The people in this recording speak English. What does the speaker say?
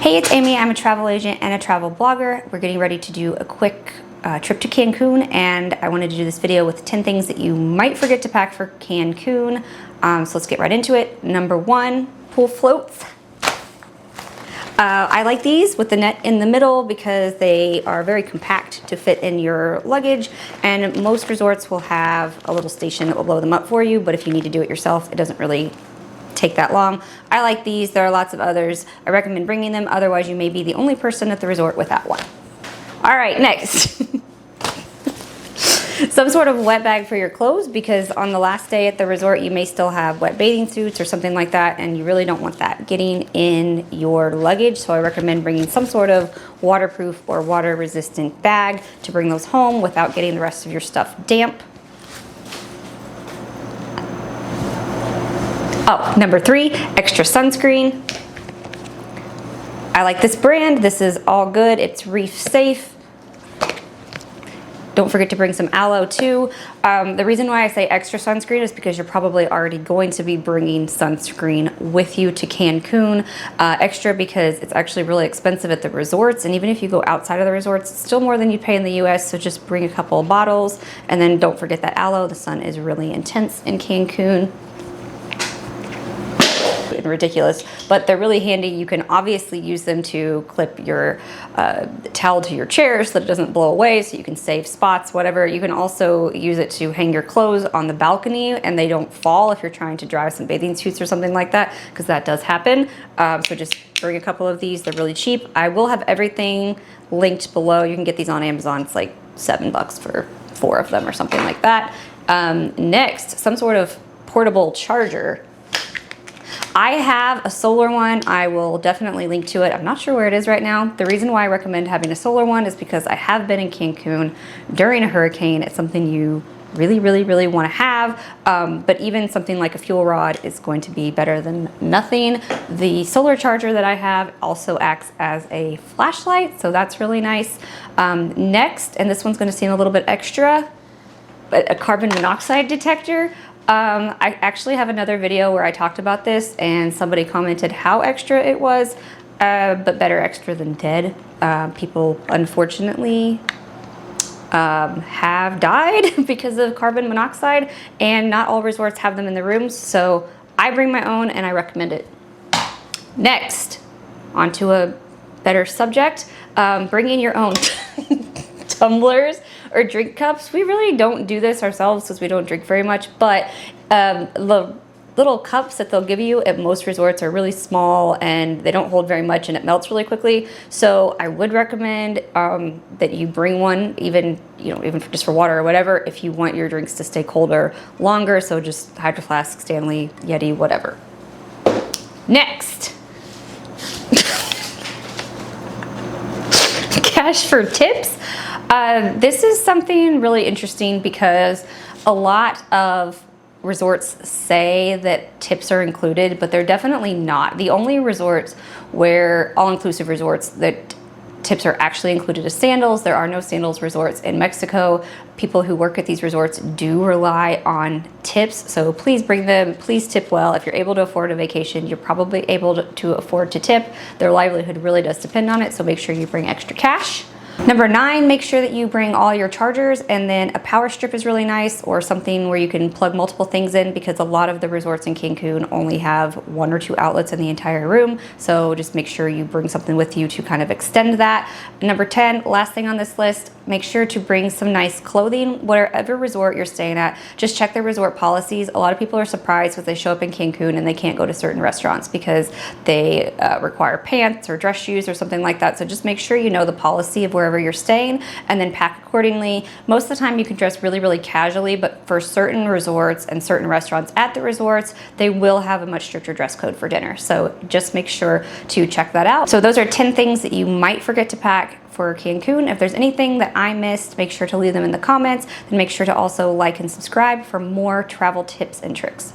Hey, it's Amy. I'm a travel agent and a travel blogger. We're getting ready to do a quick trip to Cancun, and I wanted to do this video with 10 things that you might forget to pack for Cancun. So let's get right into it. Number 1, pool floats. I like these with the net in the middle because they are very compact to fit in your luggage, and most resorts will have a little station that will blow them up for you, but if you need to do it yourself, it doesn't really take that long. I like these. There are lots of others. I recommend bringing them, otherwise you may be the only person at the resort without one. All right, next. Some sort of wet bag for your clothes, because on the last day at the resort you may still have wet bathing suits or something like that, and you really don't want that getting in your luggage. So I recommend bringing some sort of waterproof or water resistant bag to bring those home without getting the rest of your stuff damp. Oh, number 3, extra sunscreen. I like this brand. This is all good. It's reef safe. Don't forget to bring some aloe too. The reason why I say extra sunscreen is because you're probably already going to be bringing sunscreen with you to Cancun. Extra because it's actually really expensive at the resorts, and even if you go outside of the resorts, it's still more than you pay in the US, so just bring a couple of bottles. And then don't forget that aloe. The sun is really intense in Cancun. Ridiculous, but they're really handy. You can obviously use them to clip your towel to your chair so that it doesn't blow away, so you can save spots, whatever. You can also use it to hang your clothes on the balcony and they don't fall if you're trying to dry some bathing suits or something like that, because that does happen. So just bring a couple of these. They're really cheap. I will have everything linked below. You can get these on Amazon. It's like $7 for 4 of them or something like that. Next, some sort of portable charger. I have a solar one. I will definitely link to it. I'm not sure where it is right now. The reason why I recommend having a solar one is because I have been in Cancun during a hurricane. It's something you really want to have, but even something like a fuel rod is going to be better than nothing. The solar charger that I have also acts as a flashlight, so that's really nice. Next, and this one's going to seem a little bit extra, but a carbon monoxide detector. I actually have another video where I talked about this and somebody commented how extra it was, but better extra than dead. People unfortunately have died because of carbon monoxide, and not all resorts have them in the rooms, so I bring my own and I recommend it. Next, onto a better subject, bring in your own tumblers or drink cups. We really don't do this ourselves because we don't drink very much, but the little cups that they'll give you at most resorts are really small and they don't hold very much and it melts really quickly. So I would recommend that you bring one, even just for water or whatever, if you want your drinks to stay colder longer. So just Hydro Flask, Stanley, Yeti, whatever. Next. Cash for tips. This is something really interesting because a lot of resorts say that tips are included, but they're definitely not. The only resorts where, all-inclusive resorts, that tips are actually included is Sandals. There are no Sandals resorts in Mexico. People who work at these resorts do rely on tips, so please bring them. Please tip well. If you're able to afford a vacation, you're probably able to afford to tip. Their livelihood really does depend on it, so make sure you bring extra cash. Number 9, make sure that you bring all your chargers, and then a power strip is really nice, or something where you can plug multiple things in, because a lot of the resorts in Cancun only have 1 or 2 outlets in the entire room. So just make sure you bring something with you to kind of extend that. Number 10, last thing on this list, make sure to bring some nice clothing. Wherever resort you're staying at, just check their resort policies. A lot of people are surprised when they show up in Cancun and they can't go to certain restaurants because they require pants or dress shoes or something like that. So just make sure you know the policy of wherever you're staying and then pack accordingly. Most of the time you can dress really casually, but for certain resorts and certain restaurants at the resorts, they will have a much stricter dress code for dinner. So just make sure to check that out. So those are 10 things that you might forget to pack for Cancun. If there's anything that I missed, make sure to leave them in the comments, and make sure to also like and subscribe for more travel tips and tricks.